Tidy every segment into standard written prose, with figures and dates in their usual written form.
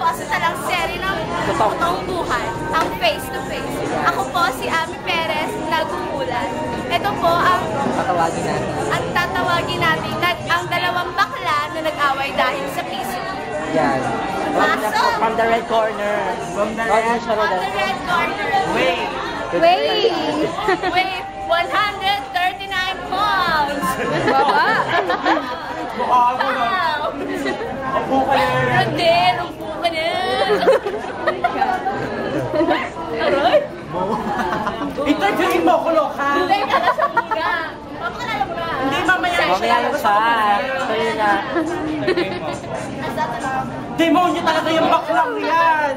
po sa talangseri ng totoong buhay, ang face to face. Ako po si Ami Perez, nagkukulan. Ito po ang tatawagin natin ang dalawang bakla na nag-away dahil sa piso. Yan. From the red corner. From the red corner. Wait. 139 pounds. Baba. Upo ka na. Rodel, upo ka na. Aray? Interviewin mo ko, Loka. Hindi ka na sa muna. Papakalala mo na. Hindi, mamaya Mamaya siya. Sa'yo na. Demonyo talaga yung baklang yan.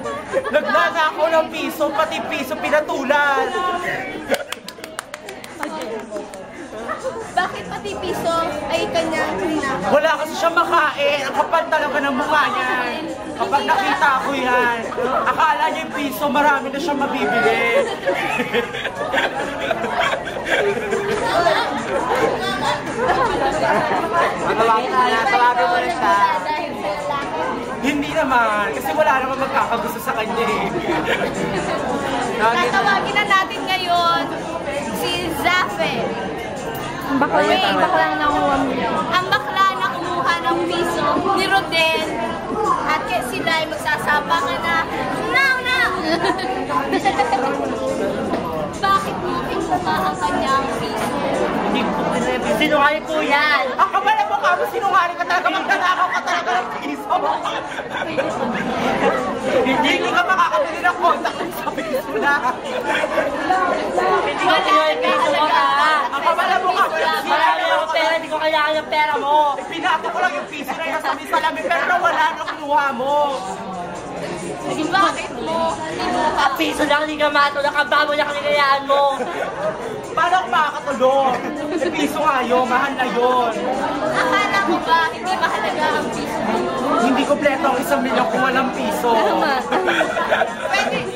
Naglana ako ng piso, pati piso pinatulan. Bakit pati piso ay kanyang ninakaw? Wala kasi siya makain. Ang kapal talaga ng mukha niya. Kapag nakita ko yan, akala niya yung piso, marami na siyang mabibili. Tawagin mo na siya. Hindi naman, kasi wala naman magkakagusto sa kanya eh. Tatawagin na natin ngayon si Zafe. Ang bakla na kumuha mo. Ang bakla na kumuha ng piso ni Rodel at sila ay magsasabangan na now! Bakit mo kinuha ang kanyang piso? Hindi ko pinapin. Sinungaling ko yan! Ang kapala mo ka mo, sinungaling ka talaga, magdanakaw ka talaga ng piso. Hindi ka makakabili ng contact sa piso na. Hindi ko kailangan piso mo ka. Ang kapala mo ka, Marami akong pera, hindi ko kailangan ng pera mo. pinato ko lang yung piso na yung sabi sa lamin, pero wala na kinuha mo. Bakit mo kinuha? Ang piso lang, hindi ka matulog. Ang babo na kaligayaan mo. Paano ako makakatulong? Yung piso nga yun, mahal na yun. Akala mo ba hindi mahalaga ang piso mo? Hindi kompleto ang 1 milyon kung walang piso.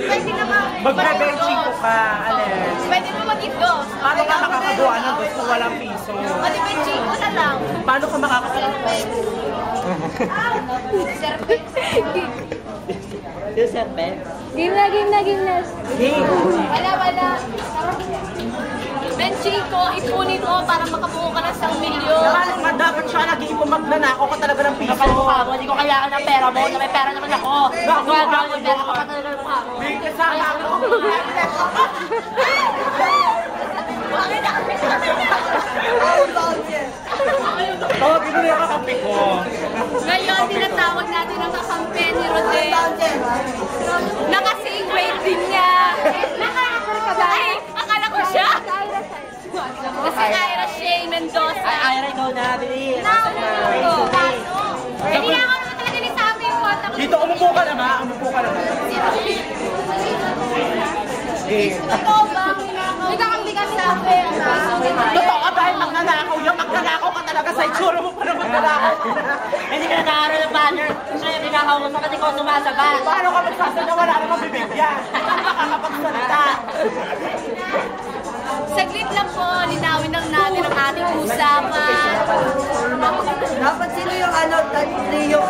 Pwede naman. Magbe-benching ko ka, Alex. Pwede mo mag-idos. Paano ka makakagawa ng gusto kung walang piso? Mag-benching ko na lang. Paano ka makakagawa? Serpent. Yung serpent? Game na. Wala. Benching ko, ipunin mo para makabuo ka ng 1 milyon. Nakala nga dapat siya nag-iipon magnanakaw ka talaga ng piso. Kapal mukha mo, hindi ko kailangan ng pera mo. Na may pera naman ako. Gagawin yung pera ko, kapal talaga ng mukha mo. May kasama ako. Tawagin mo na yung kakampi ko. Ngayon, tinatawag natin ang kakampi ni Rodel. Naka-same grade din niya. Ay, akala ko siya. Kasi Ira Shea Mendoza. Ay, ikaw na, bilis. Hindi na ako naman talaga ni Sammy yung contact. Dito, umupo ka naman. Umupo ka naman. Totoo ba? Hindi ka kang bigas sa akin. Totoo ka dahil magnanakaw yan. Magnanakaw ka talaga sa itsura mo para magnanakaw. Hindi ka nag-aaral ng banner. Gusto yung ginakaw mo sa kasi ko sumasabat. Paano ka magsasadya? Wala namang bibigyan. Makakapagsalita. Saglit lang po, linawin lang natin ang ating usapan. Dapat sino yung Leo?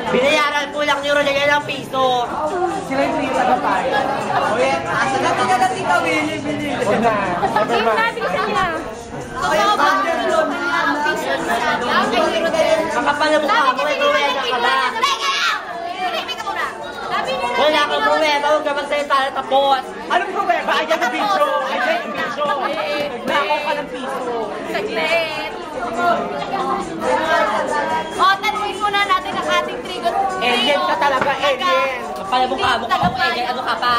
Binayaran po lang ni Rodel ng piso. Sila yung trio na tayo. Dapat na lang ikaw, bili. Huwag na. Game na, bilisan niya. Totoo ba? Ang piso ni Sammy kay Rodel. Makapal na mukha mo, may pruweba ka ba? Wala kang pruweba, huwag ka magsalita na tapos. Anong problema? Ayan ang piso. Ayan ang piso. Nagnakaw ka ng piso. Saglit. O, tanungin muna natin ang ating trigo. Alien ka talaga, alien. Kapal na mukha mo, kapag ano ka pa?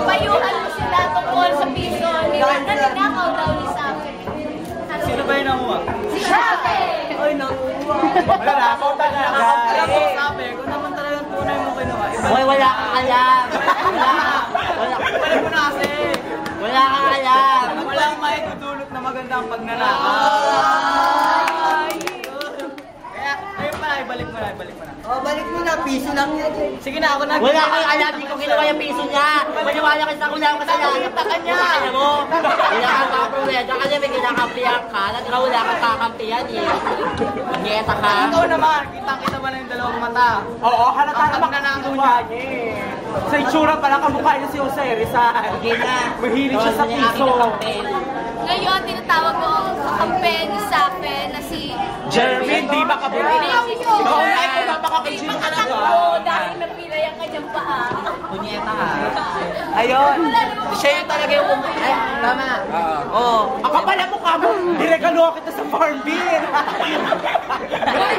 Payuhan mo sila tungkol sa piso. Naninakaw daw ni Sammy. Sino ba yung nakuha? Si Sammy! Malalakaw talaga. Alam mo, sabi, kung naman talagang tunay mo kinuha, Hoy, wala kang alam. ibalik mo na kasi. Wala kang alam. Walang maitutulot na maganda ang pagnanakaw. Kaya, ayun pala, ibalik mo na. Oh, balik mo na. piso lang yan. Sige na, ako na. Wala kang alam, di ko kinuha yung piso niya. Maniwala ka sa wala akong kasalanan. Taka niya. Alam mo, kinakakampiyan ka kasi may kinakampiyan ka. Nagra wala kang kakampiyan eh. Nyeta ka. Ikaw naman, kitang-kita ba na yung dalawang mata? Oo, halata Ang naman pagnanakaw kinuha niya eh. Sa itsura pala kamukha niya si Jose Rizal. Hindi na. Mahilig siya sa piso. Ngayon, tinatawag ko ang kakampi ni Safe na si Jervin, di ba kabuti? Oo, ay, kung napaka-kajin ka na Takbo dahil napila yung kanyang paa. Punyeta ka. Ayun. Siya yung talaga yung ay, tama. Oo. Ang kapal ang mukha mo. Niregalo kita sa farm bill.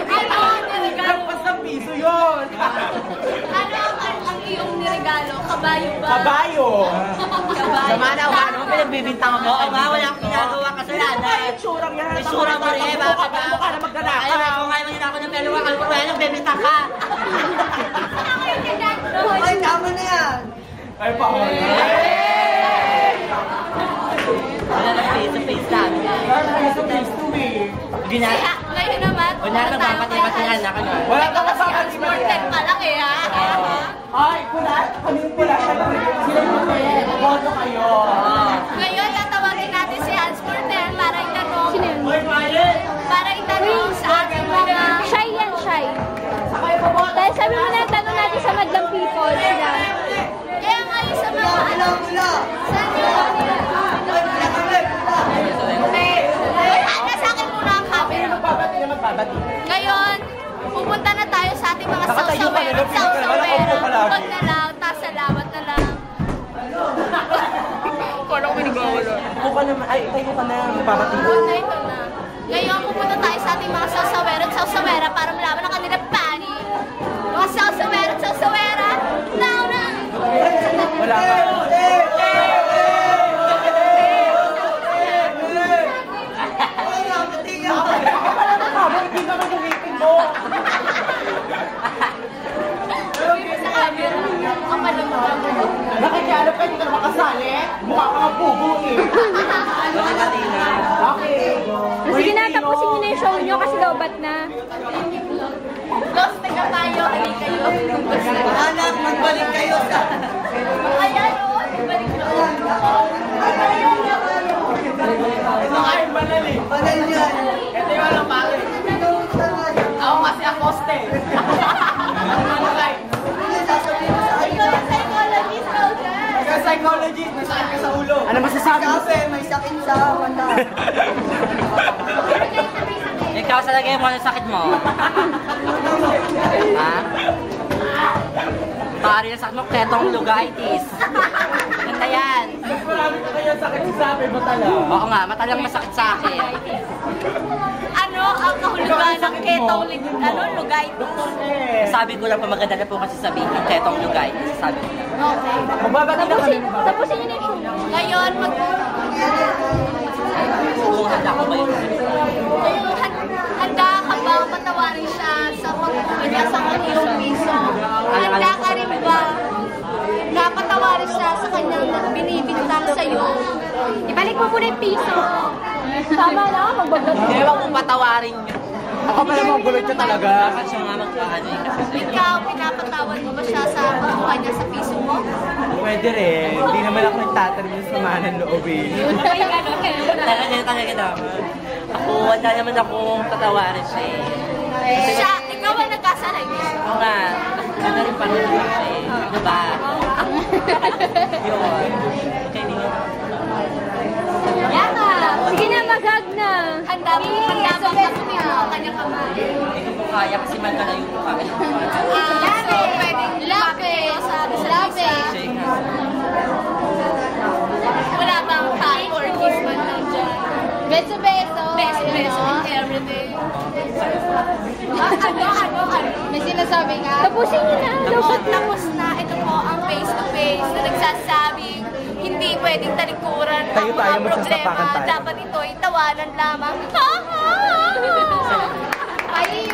Ano ang niregalo? Lampas ng piso yun. Ano ang iyong niregalo? Kabayo ba? Kabayo. Kabayo. Sama na, wala naman pinagbibintang mo. Oo nga, wala akong ginagawa kasalanan. Itsurang yan. Itsura mo rin, Mukha baka ka ba? mukha na magnanakaw. Ayaw, kung ayaw ako ng pelo, ang kung ayaw, nagbibintang ka. Ano yung niregalo? Ay, tama na yan. Ay, pa. Wala lang face-to-face namin. Face to me. Ginagawa. Ngayon naman, Wala kang papatay-patihan na kanya. Wala ka kasi kasama ang ni sporten pa lang eh ha. Ay, pula. Kami pula. Boto kayo. Ngayon, tatawagin natin si Hans Porter para itanong sa ating mga Shy yan, shy. Dahil sabi mo na, tanong natin sa madlang people sila. kaya ngayon sa mga ano sa nasa akin muna ang camera. Magbabati na magbabati. Ngayon, pupunta na tayo sa ating mga Nakatayo ka na, sausawer. lapit ka na, wala kang upo palagi. Huwag na lang, tasalamat na lang. Kala ko pinagawala. Upo ka naman. Ay, tayo ka na. Magbabati. Huwag na ito na. Ngayon, pupunta tayo sa ating mga sausawer at sausawera para malaman ang kanilang pani. Mga sausawer at sausawera, now na! Wala ka. Hindi naman yung ngipin mo. Sa camera, ang malamang. Nakikialap ka, hindi ka naman kasali. Mukha ka nga pugo eh. Okay. Sige na, tapusin nyo na yung show nyo kasi lobat na. Los, taga tayo, halika kayo. Anak, magbalik kayo sa... Ayan, oh, balik na. Ito ay manali. Panay yan. Ito yung alam bakit. Ako kasi akoste. Ikaw yung psychologist, Roger. Psychologist, may sakit ka sa ulo. Ano masasabi mo? Kasi may sakit sa mata. Ikaw sa lagay mo, ano sakit mo? Ha? Pari na sakit mo, ketong lugitis. Ganda yan. Marami ka kaya sakit sabi mo talaga. Oo nga, matalang masakit sa akin. Ano ang kahulugan ng ketong lugitis? Sabi ko lang pa maganda na po kasi sabihin yung ketong lugitis. Sabi ko lang. Okay. Magbabati na kami. Tapusin nyo na yung show nyo. Ngayon, Kung handa ko ba yun? handa ka ba patawarin siya sa pagkukuha niya sa kanyang piso? Handa ka rin ba na patawarin siya sa kanyang binibintang sa'yo? Ibalik mo muna yung piso. Tama na, magbablog. Hindi, wag mong patawarin yun. Ako pa naman gulot niya talaga. Dapat siya nga magpaano eh. Kasi Ikaw, pinapatawad mo ba siya sa pagkuha niya sa piso mo? Pwede rin. Hindi naman ako nagtatanong sa mga ng loob eh. talaga naman. Ako, wala naman akong tatawarin siya eh. Siya, ikaw ang nagkasalay niya. Oo nga, ganda rin pa rin siya eh. Diba? Yun. Kaya hindi nga. Yaka! Sige na, mag-hug na. Handa mo kasunin mo ang kanyang kamay. Hindi ko kaya kasi man kalayo ko kaya. So, pwedeng lumapit sa isa. Wala bang hug or kiss man lang dyan? Beso-beso. Beso and everything. Ano? May sinasabi ka? Tapusin nyo na. Tapos na, ito po ang face-to-face na nagsasabing hindi pwedeng talikuran ang Tayo mga magsasapakan problema. tayo. Dapat ito ay tawanan lamang. Ay,